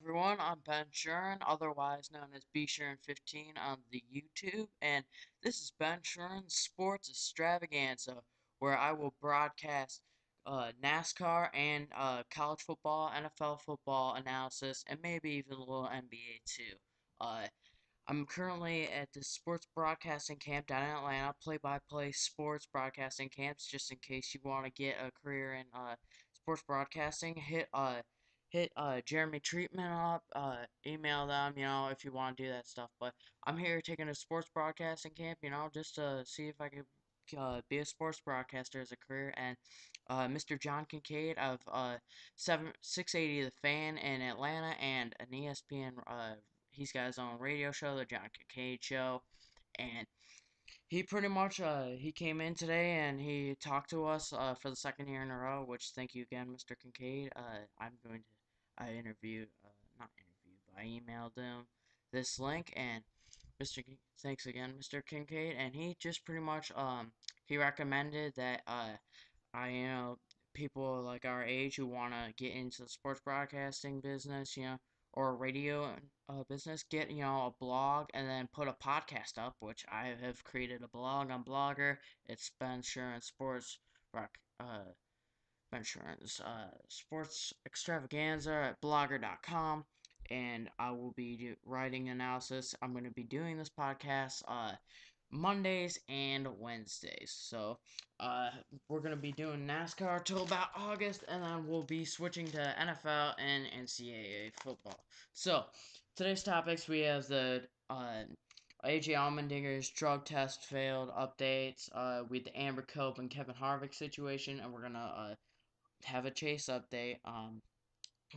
Everyone, I'm Ben Schueren, otherwise known as B Schueren15 on the YouTube, and this is Ben Schueren's Sports Extravaganza, where I will broadcast NASCAR and college football, NFL football analysis, and maybe even a little NBA too. Uh, I'm currently at the sports broadcasting camp down in Atlanta, play-by-play sports broadcasting camps, just in case you want to get a career in sports broadcasting. Hit Jeremy Treatment up, email them, if you want to do that stuff. But I'm here taking a sports broadcasting camp, just to see if I could be a sports broadcaster as a career. And Mr. John Kincaid of 680 The Fan in Atlanta and an ESPN he's got his own radio show, the John Kincaid Show, and he pretty much he came in today and he talked to us for the second year in a row. Which thank you again, Mr. Kincaid. I'm going to I interviewed not interviewed, but I emailed him this link and thanks again, Mr. Kincaid, and he just pretty much he recommended that people like our age who want to get into the sports broadcasting business, or radio business, get, a blog and then put a podcast up, which I have created a blog on Blogger. It's Ben Schueren Sports Rock, Insurance Sports Extravaganza at blogger.com, and I will be writing analysis. I'm going to be doing this podcast Mondays and Wednesdays. So we're going to be doing NASCAR till about August, and then we'll be switching to NFL and NCAA football. So today's topics, we have the AJ Allmendinger's drug test failed updates, with the Amber Cope and Kevin Harvick situation, and we're going to have a chase update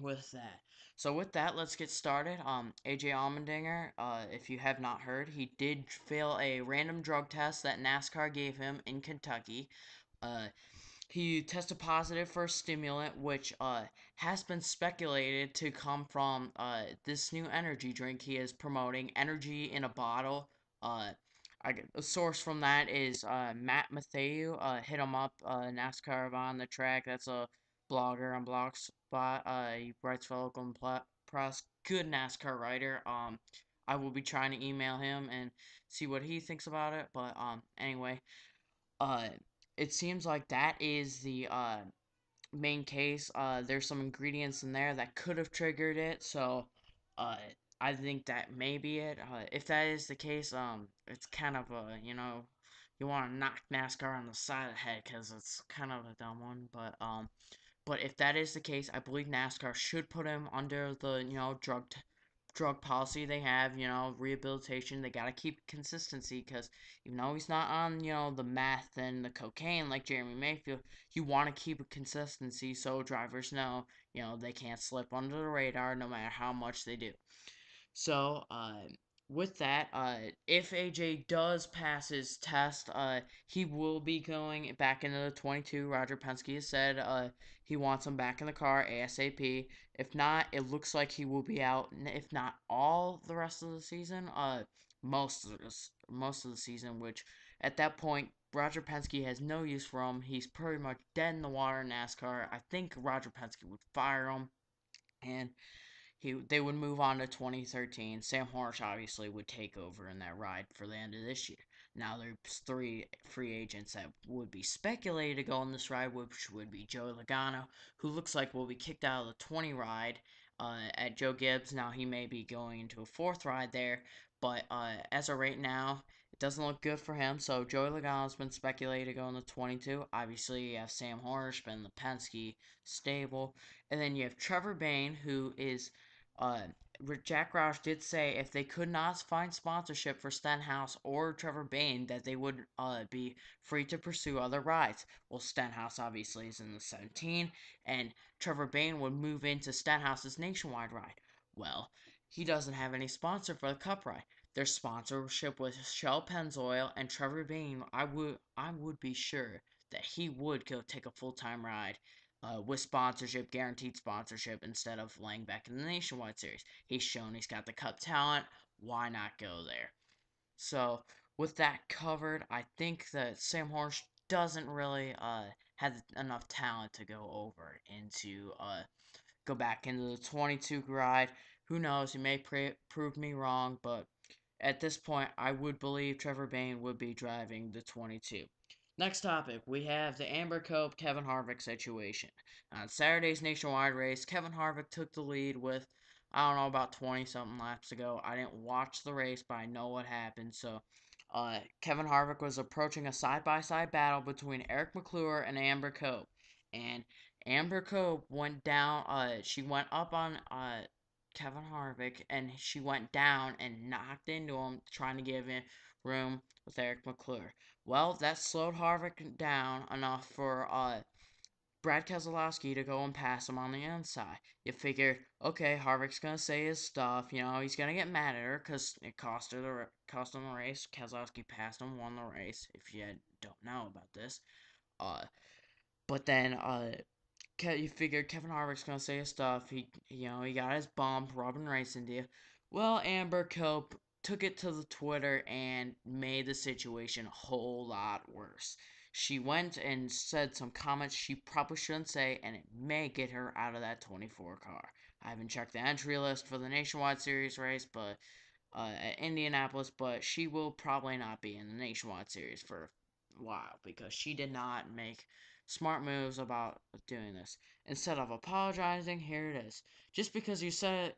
with that. So with that, let's get started. AJ Allmendinger, if you have not heard, he did fail a random drug test that NASCAR gave him in Kentucky. Uh, he tested positive for a stimulant, which has been speculated to come from this new energy drink he is promoting, Energy in a Bottle. Uh, a source from that is Matt Matthew. Hit him up, NASCAR on the track. That's a blogger on Blogspot. He writes for local press. Good NASCAR writer. I will be trying to email him and see what he thinks about it. But anyway, uh, it seems like that is the main case. There's some ingredients in there that could have triggered it, so uh, I think that may be it. If that is the case, it's kind of a you want to knock NASCAR on the side of the head because it's kind of a dumb one, but if that is the case, I believe NASCAR should put him under the drug policy they have. Rehabilitation. They gotta keep consistency because even though he's not on the meth and the cocaine like Jeremy Mayfield, you want to keep a consistency so drivers know they can't slip under the radar no matter how much they do. So, with that, if AJ does pass his test, he will be going back into the 22. Roger Penske has said he wants him back in the car ASAP. If not, it looks like he will be out, if not all the rest of the season, most of the season, which at that point, Roger Penske has no use for him. He's pretty much dead in the water in NASCAR. I think Roger Penske would fire him, and they would move on to 2013. Sam Hornish obviously would take over in that ride for the end of this year. Now there's three free agents that would be speculated to go on this ride, which would be Joey Logano, who looks like will be kicked out of the 20 ride at Joe Gibbs. Now he may be going into a fourth ride there, but as of right now, it doesn't look good for him. So Joey Logano's been speculated to go in the 22. Obviously, you have Sam Hornish been in the Penske stable, and then you have Trevor Bayne, who is uh, Jack Roush did say if they could not find sponsorship for Stenhouse or Trevor Bayne, that they would be free to pursue other rides. Well, Stenhouse obviously is in the 17, and Trevor Bayne would move into Stenhouse's nationwide ride. Well, he doesn't have any sponsor for the Cup ride. Their sponsorship was Shell Pennzoil, and Trevor Bayne. I would be sure that he would go take a full time ride with sponsorship, guaranteed sponsorship, instead of laying back in the Nationwide Series. He's shown he's got the Cup talent. Why not go there? So, with that covered, I think that Sam Horsch doesn't really have enough talent to go back into the 22 ride. Who knows? He may prove me wrong, but at this point, I would believe Trevor Bayne would be driving the 22. Next topic, we have the Amber Cope Kevin Harvick situation. On Saturday's nationwide race, Kevin Harvick took the lead with, I don't know, about 20 something laps ago. I didn't watch the race, but I know what happened. So, Kevin Harvick was approaching a side by side battle between Eric McClure and Amber Cope. And Amber Cope went down, she went up on Kevin Harvick, and she went down and knocked into him, trying to give him room with Eric McClure. Well, that slowed Harvick down enough for Brad Keselowski to go and pass him on the inside. You figure, okay, Harvick's gonna say his stuff. He's gonna get mad at her because it cost him the race. Keselowski passed him, won the race. If you don't know about this, uh, but then you figured Kevin Harvick's gonna say his stuff. He got his bump, rubbing race into you. Well, Amber Cope took it to the Twitter and made the situation a whole lot worse. She went and said some comments she probably shouldn't say, and it may get her out of that 24 car. I haven't checked the entry list for the Nationwide Series race, but at Indianapolis, but she will probably not be in the Nationwide Series for a while because she did not make smart moves about doing this. Instead of apologizing, here it is. Just because you say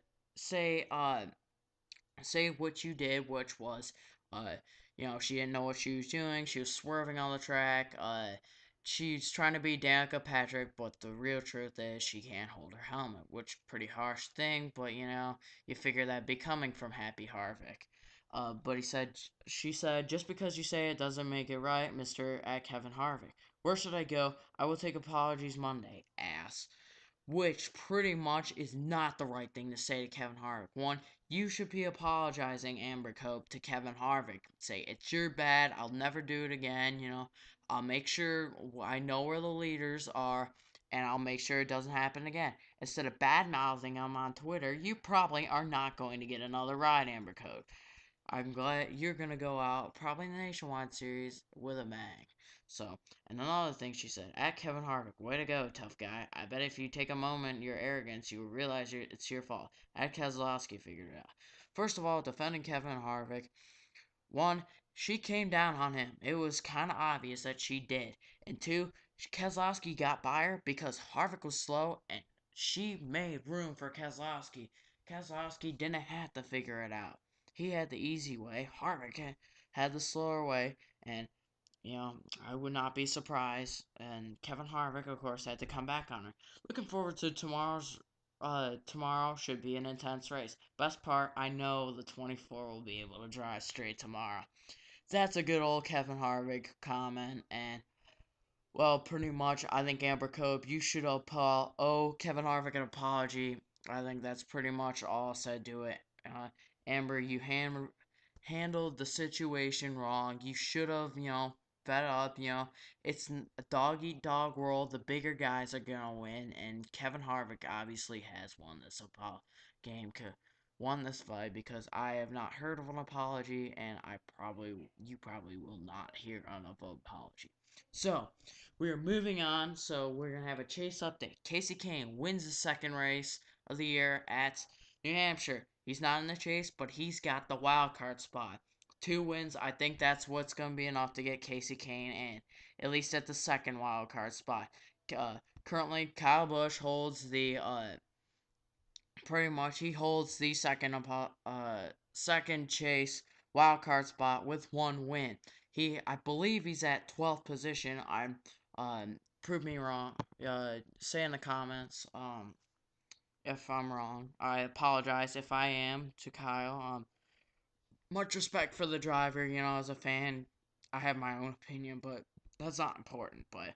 say what you did, which was, uh, she didn't know what she was doing. She was swerving on the track. She's trying to be Danica Patrick, but the real truth is she can't hold her helmet, which pretty harsh thing. But you figure that'd be coming from Happy Harvick. But she said, just because you say it doesn't make it right, Mister at Kevin Harvick. Where should I go? I will take apologies Monday, ass. Which pretty much is not the right thing to say to Kevin Harvick. One, you should be apologizing, Amber Cope, to Kevin Harvick. Say, it's your bad, I'll never do it again, I'll make sure I know where the leaders are, and I'll make sure it doesn't happen again. Instead of bad mouthing them on Twitter, you probably are not going to get another ride, Amber Cope. I'm glad you're gonna go out, probably in the Nationwide Series, with a bang. So, and another thing she said, at Kevin Harvick, way to go, tough guy. I bet if you take a moment, your arrogance, you will realize it's your fault. At Keselowski figured it out. First of all, defending Kevin Harvick, one, she came down on him. It was kind of obvious that she did. And two, Keselowski got by her because Harvick was slow and she made room for Keselowski. Keselowski didn't have to figure it out. He had the easy way. Harvick had the slower way. And, I would not be surprised. And Kevin Harvick, of course, had to come back on her. Looking forward to tomorrow should be an intense race. Best part, I know the 24 will be able to drive straight tomorrow. That's a good old Kevin Harvick comment, and well, pretty much, I think Amber Cope, you should owe Kevin Harvick an apology. I think that's pretty much all said to it. Amber, you handled the situation wrong. You should have, fed up. It's a dog eat dog world. The bigger guys are gonna win, and Kevin Harvick obviously has won this game. Won this fight because I have not heard of an apology, and you probably will not hear an apology. So, we are moving on, so we're going to have a chase update. Casey Kane wins the second race of the year at New Hampshire. He's not in the chase, but he's got the wild card spot. 2 wins, I think that's what's going to be enough to get Casey Kane in, at least at the second wild card spot. Currently, Kyle Busch holds the pretty much he holds the second chase wild card spot with 1 win. I believe he's at 12th position. Prove me wrong. Say in the comments if I'm wrong. I apologize if I am to Kyle. Much respect for the driver. As a fan, I have my own opinion, but that's not important. But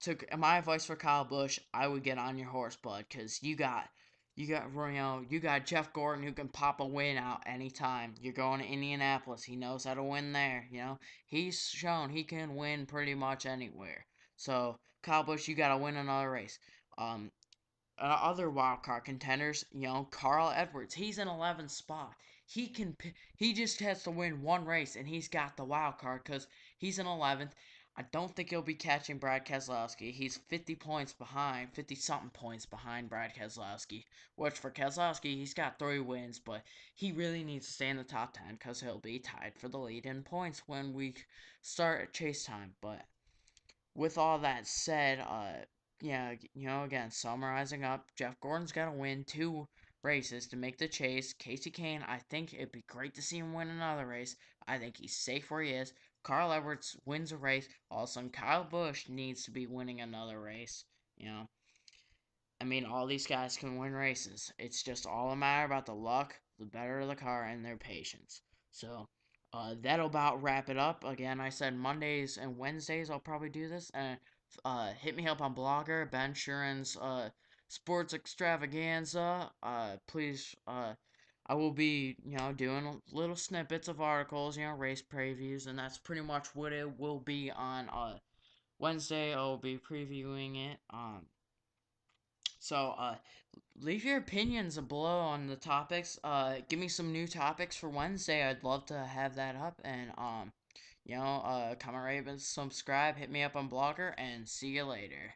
to my advice for Kyle Busch, I would get on your horse, bud, because you got Jeff Gordon who can pop a win out anytime. You're going to Indianapolis. He knows how to win there. He's shown he can win pretty much anywhere. So Kyle Busch, you got to win another race. Other wild card contenders, Carl Edwards. He's in 11th spot. He just has to win one race, and he's got the wild card because he's in 11th. I don't think he'll be catching Brad Keselowski. He's 50 points behind, 50 something points behind Brad Keselowski. Which for Keselowski, he's got 3 wins, but he really needs to stay in the top 10 because he'll be tied for the lead in points when we start chase time. But with all that said, yeah, again, summarizing up, Jeff Gordon's got to win 2 races to make the chase. Casey Kane, I think it'd be great to see him win another race. I think he's safe where he is. Carl Edwards wins a race. All of a sudden, Kyle Busch needs to be winning another race. You know, I mean, all these guys can win races. It's just all a matter about the luck, the better the car, and their patience. So, that'll about wrap it up. Again, I said Mondays and Wednesdays I'll probably do this. And hit me up on Blogger, Ben Schuren's Sports Extravaganza. Please, I will be, doing little snippets of articles, race previews, and that's pretty much what it will be on Wednesday. I'll be previewing it. So, leave your opinions below on the topics. Give me some new topics for Wednesday. I'd love to have that up. And, comment, rate, and subscribe. Hit me up on Blogger, and see you later.